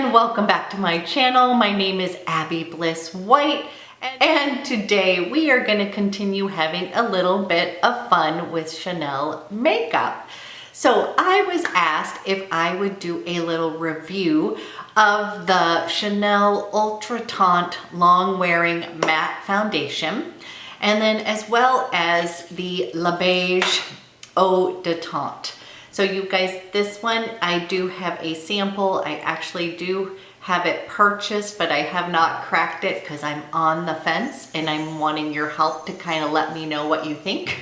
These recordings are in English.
and welcome back to my channel. My name is Abby Bliss White, and today we are going to continue having a little bit of fun with Chanel makeup. So I was asked if I would do a little review of the Chanel Ultra Teint Long Wearing Matte Foundation, and then as well as the Beiges Eau De Teint. So you guys, this one, I do have a sample. I actually do have it purchased, but I have not cracked it because I'm on the fence and I'm wanting your help to kind of let me know what you think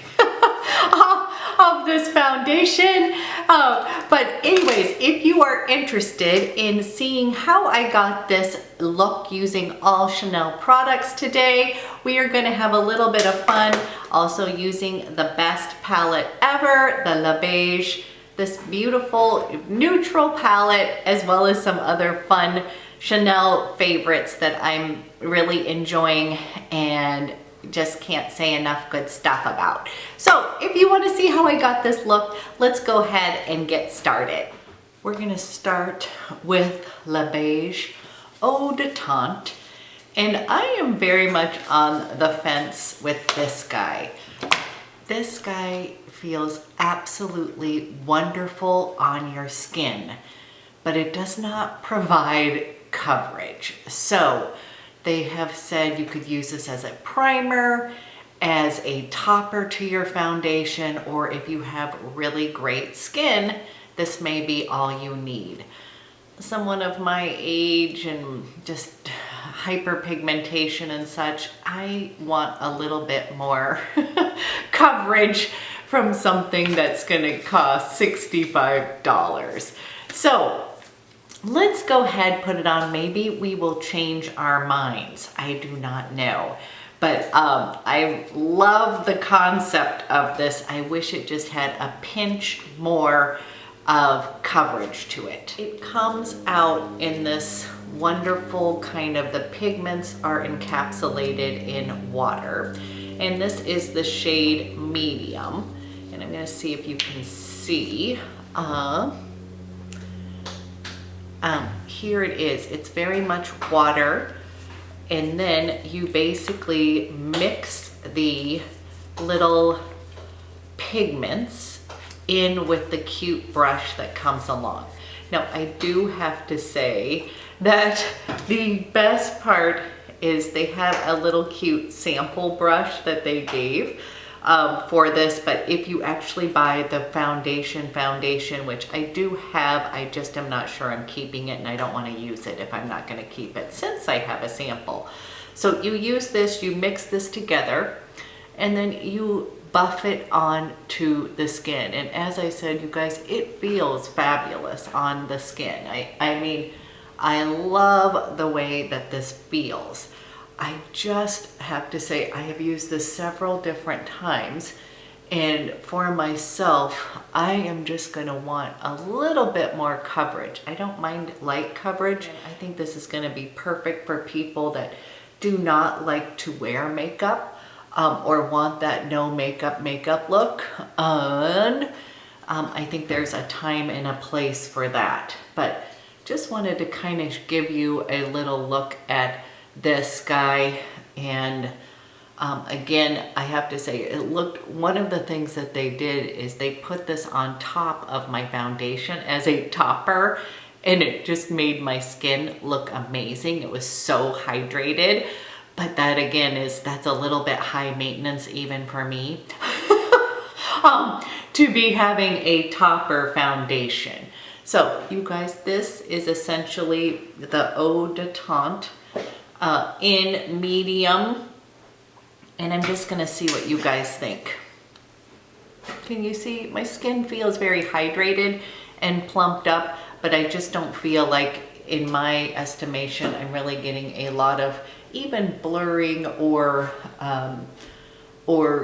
of this foundation. But anyways, if you are interested in seeing how I got this look using all Chanel products today, we are going to have a little bit of fun also using the best palette ever, the Beiges. This beautiful neutral palette, as well as some other fun Chanel favorites that I'm really enjoying and just can't say enough good stuff about. So if you want to see how I got this look, let's go ahead and get started. We're going to start with Beiges Eau De Teint, and I am very much on the fence with this guy. This guy feels absolutely wonderful on your skin, but it does not provide coverage. So they have said you could use this as a primer, as a topper to your foundation, or if you have really great skin, this may be all you need. Someone of my age and just hyperpigmentation and such, I want a little bit more coverage from something that's gonna cost $65. So let's go ahead, put it on. Maybe we will change our minds. I do not know. But I love the concept of this. I wish it just had a pinch more of coverage to it. It comes out in this wonderful kind of, the pigments are encapsulated in water. And this is the shade medium. And I'm gonna see if you can see. Here it is. It's very much water. And then you basically mix the little pigments in with the cute brush that comes along. Now, I do have to say that the best part is they have a little cute sample brush that they gave for this, but if you actually buy the foundation, which I do have, I just am not sure I'm keeping it, and I don't want to use it if I'm not going to keep it since I have a sample. So you use this, you mix this together, and then you buff it onto the skin. And as I said, you guys, it feels fabulous on the skin. I mean, I love the way that this feels. I just have to say, I have used this several different times, and for myself, I am just going to want a little bit more coverage. I don't mind light coverage. I think this is going to be perfect for people that do not like to wear makeup or want that no makeup look. And I think there's a time and a place for that. But just wanted to kind of give you a little look at this guy. And again, I have to say, it looked, one of the things that they did is they put this on top of my foundation as a topper, and it just made my skin look amazing. It was so hydrated, but that again that's a little bit high maintenance even for me to be having a topper foundation. So you guys, this is essentially the Eau De Teint in medium, and I'm just gonna see what you guys think. Can you see? My skin feels very hydrated and plumped up, but I just don't feel like, in my estimation, I'm really getting a lot of even blurring or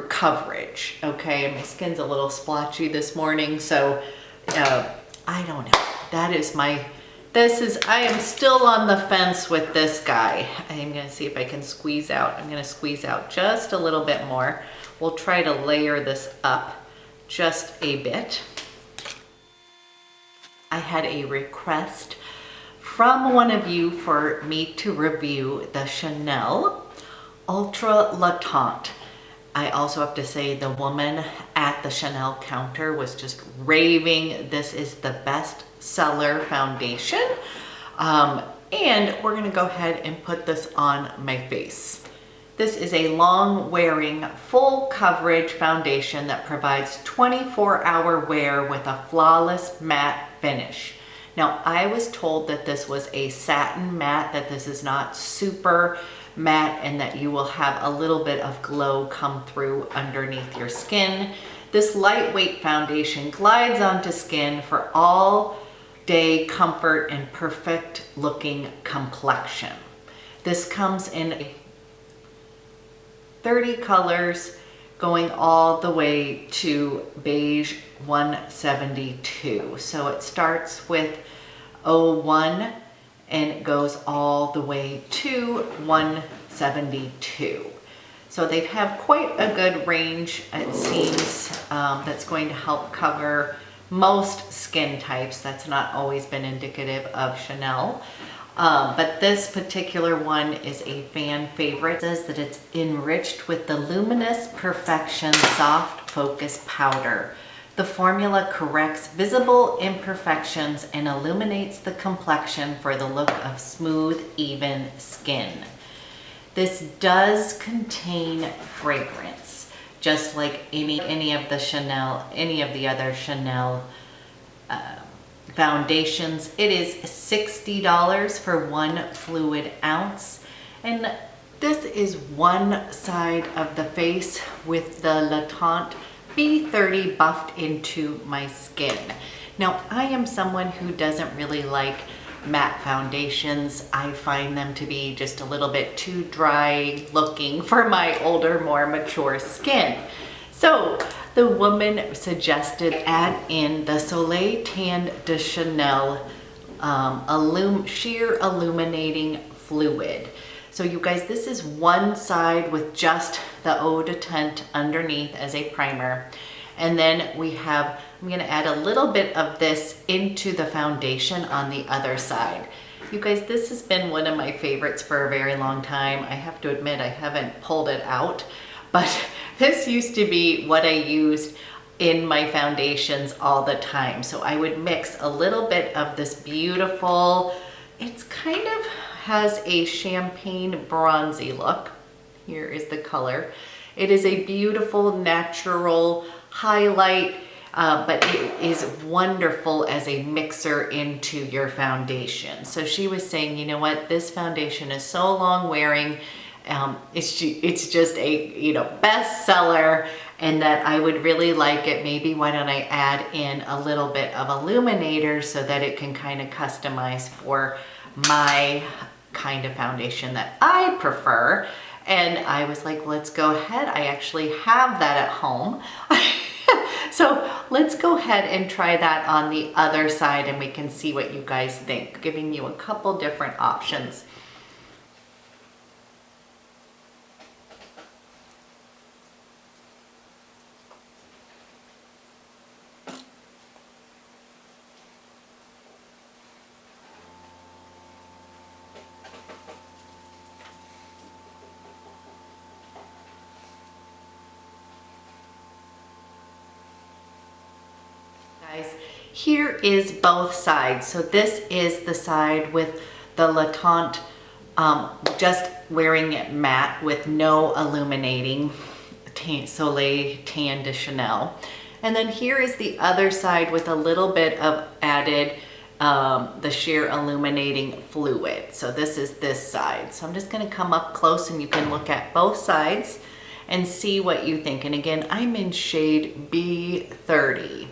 coverage. Okay, my skin's a little splotchy this morning, so I don't know. That is my, I am still on the fence with this guy. I'm gonna see if I can squeeze out. I'm gonna squeeze out just a little bit more. We'll try to layer this up just a bit. I had a request from one of you for me to review the Chanel Ultra Le Teint. I also have to say the woman at the Chanel counter was just raving. This is the best seller foundation. And we're gonna go ahead and put this on my face. This is a long wearing, full coverage foundation that provides 24-hour wear with a flawless matte finish. Now, I was told that this was a satin matte, that this is not super matte, and that you will have a little bit of glow come through underneath your skin. This lightweight foundation glides onto skin for all day comfort and perfect looking complexion. This comes in 30 colors going all the way to beige 172. So it starts with 01 and it goes all the way to 172. So they have quite a good range, it seems, that's going to help cover most skin types. That's not always been indicative of Chanel. But this particular one is a fan favorite. It says that it's enriched with the Luminous Perfection Soft Focus Powder. The formula corrects visible imperfections and illuminates the complexion for the look of smooth, even skin. This does contain fragrance, just like any of the other Chanel foundations. It is $60 for 1 fluid ounce. And this is one side of the face with the Le Teint B30 buffed into my skin. Now, I am someone who doesn't really like matte foundations. I find them to be just a little bit too dry looking for my older, more mature skin. So the woman suggested add in the Soleil Tan de Chanel sheer illuminating fluid. So you guys, this is one side with just the Eau De Teint underneath as a primer. And then I'm gonna add a little bit of this into the foundation on the other side. You guys, this has been one of my favorites for a very long time. I have to admit, I haven't pulled it out, but this used to be what I used in my foundations all the time. So I would mix a little bit of this beautiful, it's kind of has a champagne bronzy look. Here is the color. It is a beautiful natural highlight, but it is wonderful as a mixer into your foundation. So she was saying, you know what, this foundation is so long wearing, it's just a bestseller, and that I would really like it. Maybe why don't I add in a little bit of illuminator so that it can kind of customize for my kind of foundation that I prefer. And I was like, let's go ahead. I actually have that at home. So let's go ahead and try that on the other side and we can see what you guys think, giving you a couple different options. Guys, here is both sides. So this is the side with the Le Teint, just wearing it matte with no illuminating, Soleil Tan de Chanel. And then here is the other side with a little bit of added the sheer illuminating fluid. So this is this side. So I'm just gonna come up close and you can look at both sides and see what you think. And again, I'm in shade B30.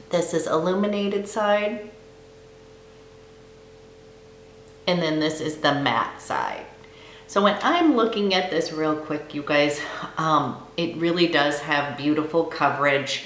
This is illuminated side. And then this is the matte side. So when I'm looking at this real quick, you guys, it really does have beautiful coverage.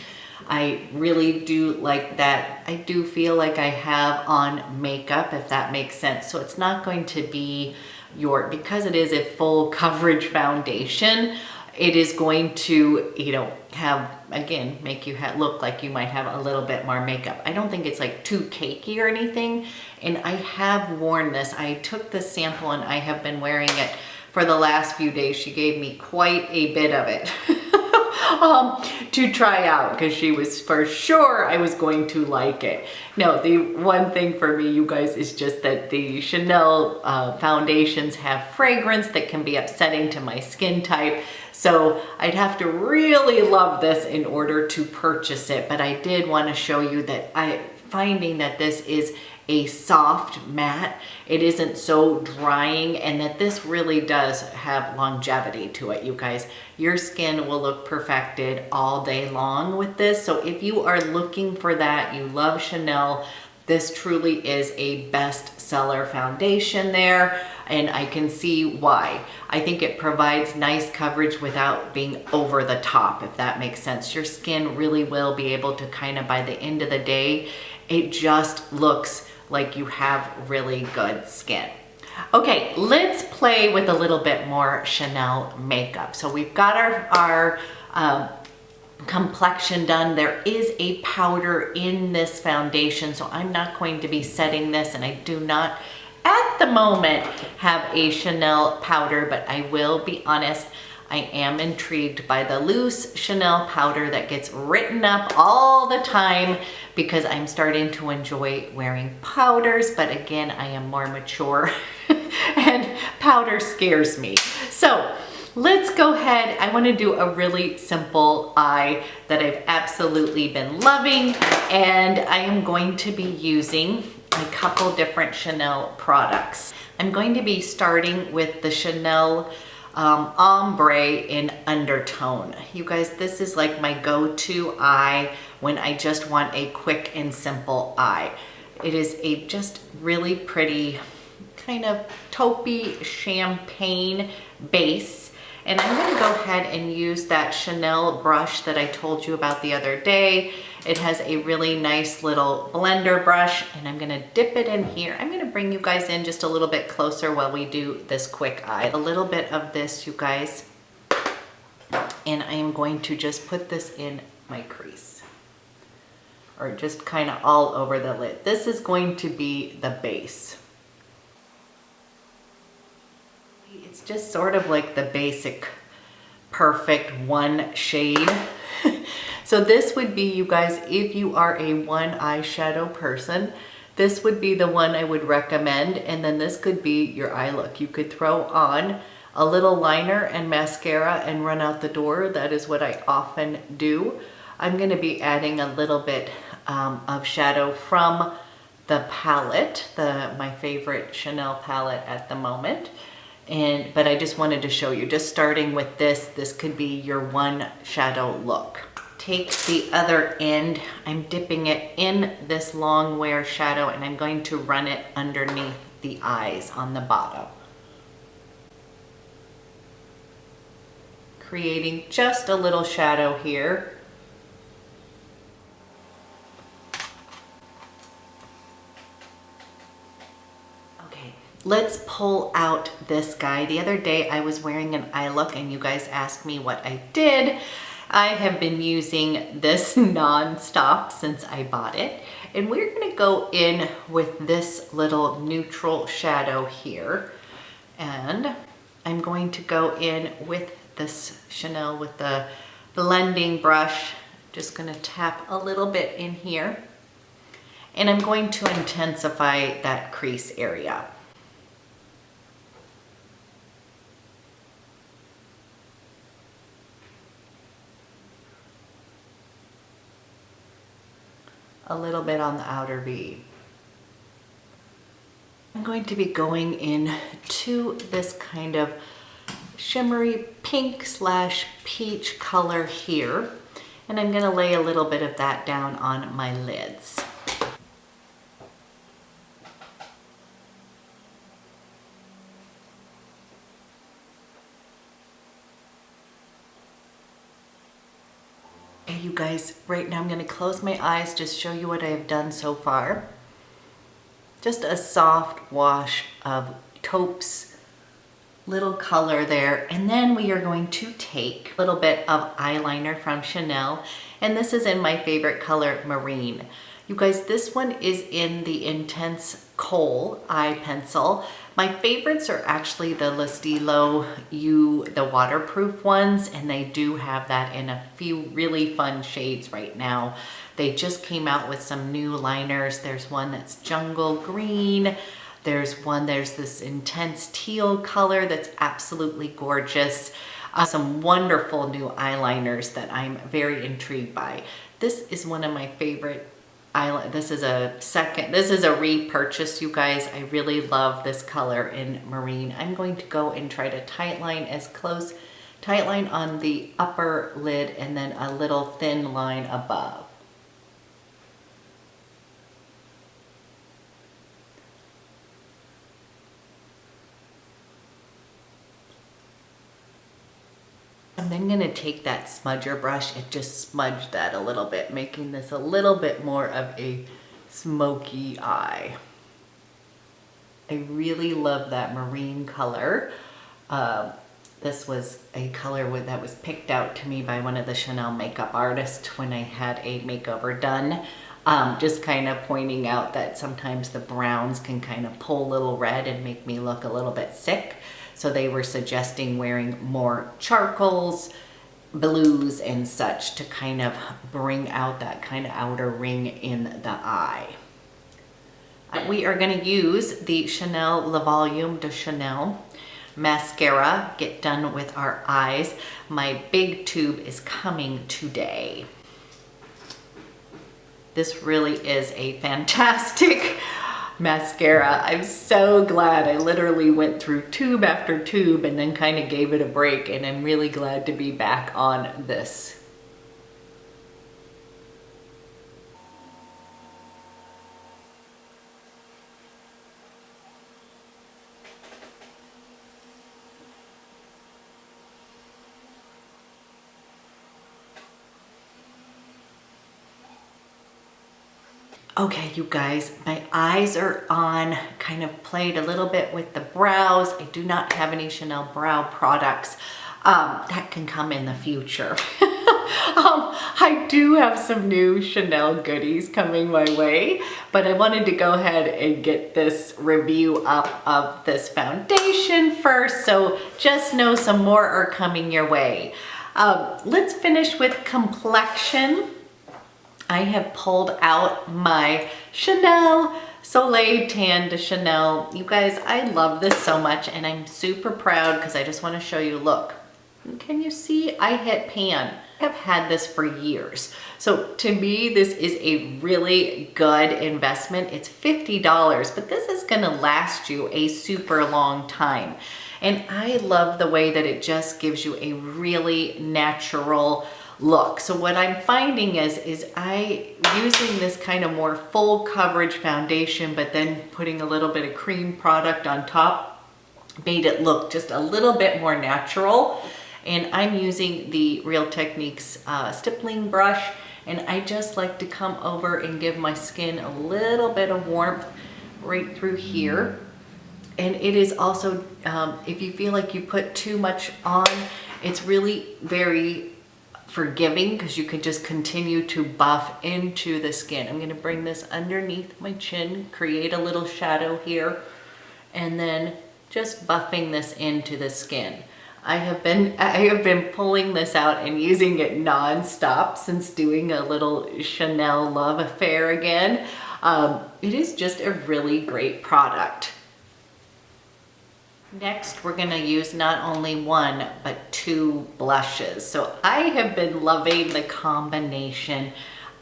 I really do like that. I do feel like I have on makeup, if that makes sense. So it's not going to be because it is a full coverage foundation, it is going to, you know, have, again, make you look like you might have a little bit more makeup. I don't think it's like too cakey or anything. And I have worn this. I took this sample and I have been wearing it for the last few days. She gave me quite a bit of it to try out because she was for sure I was going to like it. No, the one thing for me, you guys, is just that the Chanel foundations have fragrance that can be upsetting to my skin type. So I'd have to really love this in order to purchase it. But I did want to show you that finding that this is a soft matte, it isn't so drying, and that this really does have longevity to it, you guys. Your skin will look perfected all day long with this. So if you are looking for that, you love Chanel, this truly is a bestseller foundation there, and I can see why. I think it provides nice coverage without being over the top, if that makes sense. Your skin really will be able to kind of, by the end of the day, it just looks like you have really good skin. Okay, let's play with a little bit more Chanel makeup. So we've got our complexion done. There is a powder in this foundation, so I'm not going to be setting this, and I do not at the moment have a Chanel powder, but I will be honest, I am intrigued by the loose Chanel powder that gets written up all the time because I'm starting to enjoy wearing powders, but again, I am more mature and powder scares me. So let's go ahead. I want to do a really simple eye that I've absolutely been loving, and I am going to be using a couple different Chanel products. I'm going to be starting with the Chanel ombre in undertone. You guys, this is like my go-to eye when I just want a quick and simple eye. It is a just really pretty kind of taupey champagne base. And I'm gonna go ahead and use that Chanel brush that I told you about the other day. It has a really nice little blender brush, and I'm gonna dip it in here. I'm gonna bring you guys in just a little bit closer while we do this quick eye. A little bit of this, you guys. And I am going to just put this in my crease, or just kind of all over the lid. This is going to be the base. It's just sort of like the basic perfect one shade. So this would be, you guys, if you are a one eyeshadow person, this would be the one I would recommend. And then this could be your eye look. You could throw on a little liner and mascara and run out the door. That is what I often do. I'm going to be adding a little bit of shadow from the palette, my favorite Chanel palette at the moment. But I just wanted to show you, just starting with this could be your one shadow look. Take the other end, I'm dipping it in this long wear shadow, and I'm going to run it underneath the eyes on the bottom, creating just a little shadow here. Let's pull out this guy. The other day I was wearing an eye look and you guys asked me what I did. I have been using this non-stop since I bought it. And we're gonna go in with this little neutral shadow here. And I'm going to go in with this Chanel with the blending brush. Just gonna tap a little bit in here. And I'm going to intensify that crease area. A little bit on the outer V. I'm going to be going in to this kind of shimmery pink / peach color here, and I'm going to lay a little bit of that down on my lids. You guys, right now I'm going to close my eyes, just show you what I have done so far. Just a soft wash of taupes little color there. And then we are going to take a little bit of eyeliner from Chanel, and this is in my favorite color, Marine. You guys, this one is in the Intense Kohl eye pencil. My favorites are actually the Listilo the waterproof ones, and they do have that in a few really fun shades right now. They just came out with some new liners. There's one that's jungle green. There's this intense teal color that's absolutely gorgeous. Some wonderful new eyeliners that I'm very intrigued by. This is one of my favorite eyeliner. This is a repurchase, you guys. I really love this color in Marine. I'm going to go and try to tightline on the upper lid and then a little thin line above. I'm then going to take that smudger brush and just smudge that a little bit, making this a little bit more of a smoky eye. I really love that Marine color. This was a color that was picked out to me by one of the Chanel makeup artists when I had a makeover done. Just kind of pointing out that sometimes the browns can kind of pull a little red and make me look a little bit sick. So they were suggesting wearing more charcoals, blues, and such to kind of bring out that kind of outer ring in the eye. We are going to use the Chanel Le Volume de Chanel mascara, get done with our eyes. My big tube is coming today. This really is a fantastic mascara. I'm so glad I literally went through tube after tube and then kind of gave it a break, and I'm really glad to be back on this. Okay, you guys, my eyes are on, kind of played a little bit with the brows. I do not have any Chanel brow products. That can come in the future. I do have some new Chanel goodies coming my way, but I wanted to go ahead and get this review up of this foundation first, so just know some more are coming your way. Let's finish with complexion. I have pulled out my Chanel Soleil Tan de Chanel. You guys, I love this so much, and I'm super proud because I just want to show you, look. Can you see? I hit pan. I have had this for years. So to me, this is a really good investment. It's $50, but this is gonna last you a super long time. And I love the way that it just gives you a really natural look. So what I'm finding is using this kind of more full coverage foundation, but then putting a little bit of cream product on top, made it look just a little bit more natural. And I'm using the Real Techniques stippling brush, and I just like to come over and give my skin a little bit of warmth right through here. And it is also, if you feel like you put too much on, it's really very forgiving because you can just continue to buff into the skin. I'm gonna bring this underneath my chin, create a little shadow here, and then just buffing this into the skin. I have been pulling this out and using it non-stop since doing a little Chanel love affair again. It is just a really great product. Next, we're gonna use not only one, but two blushes. So I have been loving the combination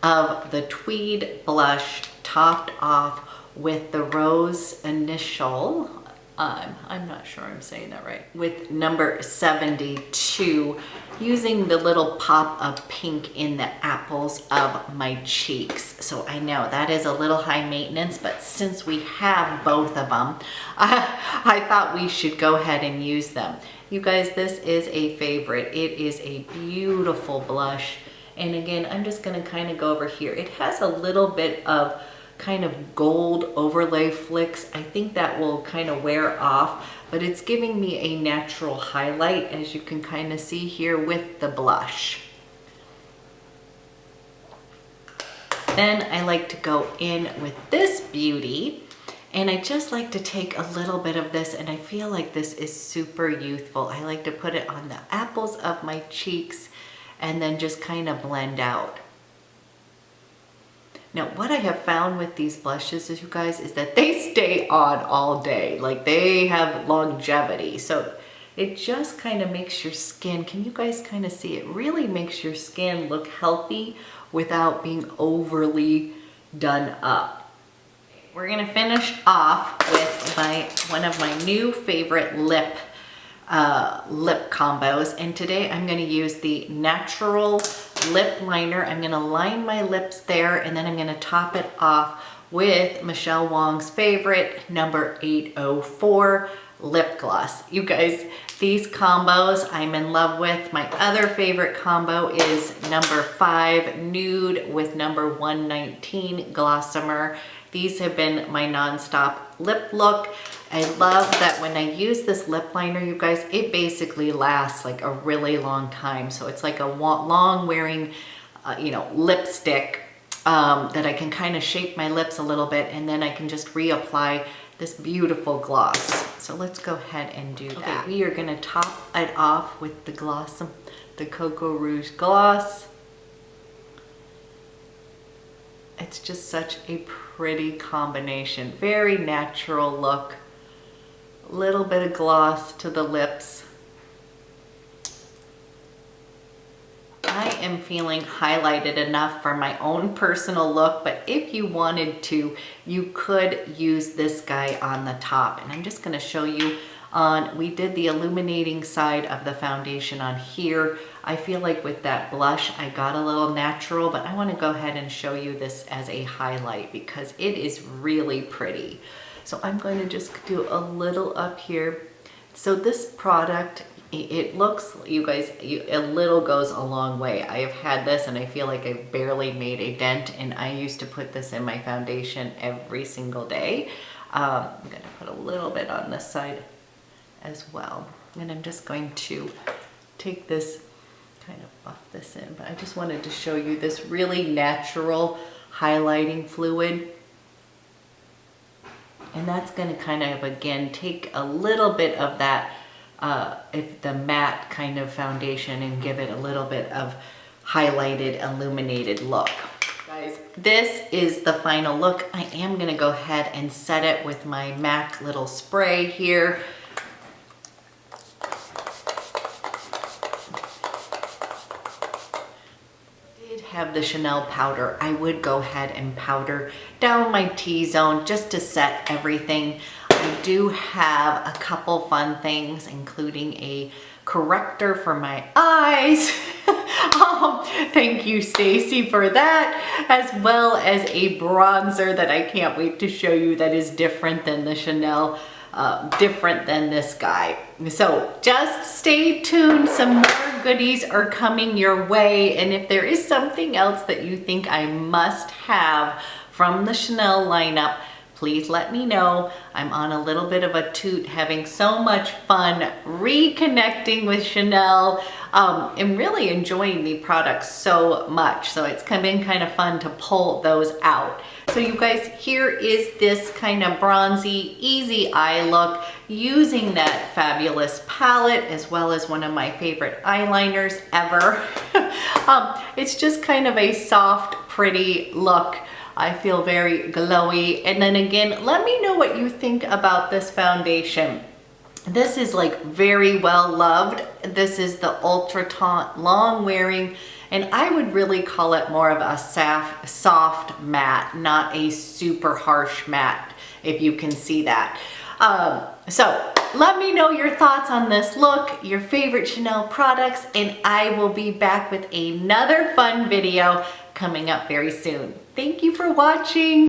of the Tweed blush topped off with the Rose Initial. I'm not sure I'm saying that right. With number 72, using the little pop of pink in the apples of my cheeks. So I know that is a little high maintenance, but since we have both of them, I thought we should go ahead and use them. You guys, this is a favorite. It is a beautiful blush. And again, I'm just gonna kind of go over here. It has a little bit of kind of gold overlay flicks. I think that will kind of wear off, but it's giving me a natural highlight, as you can kind of see here with the blush. Then I like to go in with this beauty, and I just like to take a little bit of this, and I feel like this is super youthful. I like to put it on the apples of my cheeks and then just kind of blend out. Now, what I have found with these blushes is, you guys, is that they stay on all day. Like, they have longevity. So it just kind of makes your skin, can you guys kind of see? It really makes your skin look healthy without being overly done up. We're gonna finish off with one of my new favorite lip combos, and today I'm going to use the natural lip liner. I'm going to line my lips there, and then I'm going to top it off with Michelle Wong's favorite number 804 lip gloss. You guys, these combos I'm in love with. My other favorite combo is number 5 nude with number 119 gossamer. These have been my non-stop lip look. I love that when I use this lip liner, you guys, it basically lasts like a really long time. So it's like a long wearing, lipstick that I can kind of shape my lips a little bit, and then I can just reapply this beautiful gloss. So let's go ahead and do that. Okay, we are gonna top it off with the gloss, the Coco Rouge gloss. It's just such a pretty combination. Very natural look. Little bit of gloss to the lips. I am feeling highlighted enough for my own personal look, but if you wanted to, you could use this guy on the top. And I'm just gonna show you we did the illuminating side of the foundation on here. I feel like with that blush, I got a little natural, but I wanna go ahead and show you this as a highlight because it is really pretty. So I'm going to just do a little up here. So this product, it looks, you guys, a little goes a long way. I have had this and I feel like I barely made a dent, and I used to put this in my foundation every single day. I'm going to put a little bit on this side as well. And I'm just going to take this, kind of buff this in, but I just wanted to show you this really natural highlighting fluid. And that's going to kind of, again, take a little bit of that, the matte kind of foundation, and give it a little bit of highlighted, illuminated look. Guys, this is the final look. I am going to go ahead and set it with my MAC little spray here. Have the Chanel powder, I would go ahead and powder down my T-zone just to set everything. I do have a couple fun things, including a corrector for my eyes. Thank you, Stacy, for that, as well as a bronzer that I can't wait to show you that is different than the Chanel, different than this guy. So just stay tuned. Some more goodies are coming your way. And if there is something else that you think I must have from the Chanel lineup, please let me know. I'm on a little bit of a toot, having so much fun reconnecting with Chanel, and really enjoying the products so much. So it's been kind of fun to pull those out. So you guys, here is this kind of bronzy, easy eye look using that fabulous palette, as well as one of my favorite eyeliners ever. It's just kind of a soft, pretty look. I feel very glowy. And then again, let me know what you think about this foundation. This is like very well loved. This is the Ultra Teint long wearing, and I would really call it more of a soft matte, not a super harsh matte, if you can see that. So let me know your thoughts on this look, your favorite Chanel products, and I will be back with another fun video coming up very soon. Thank you for watching.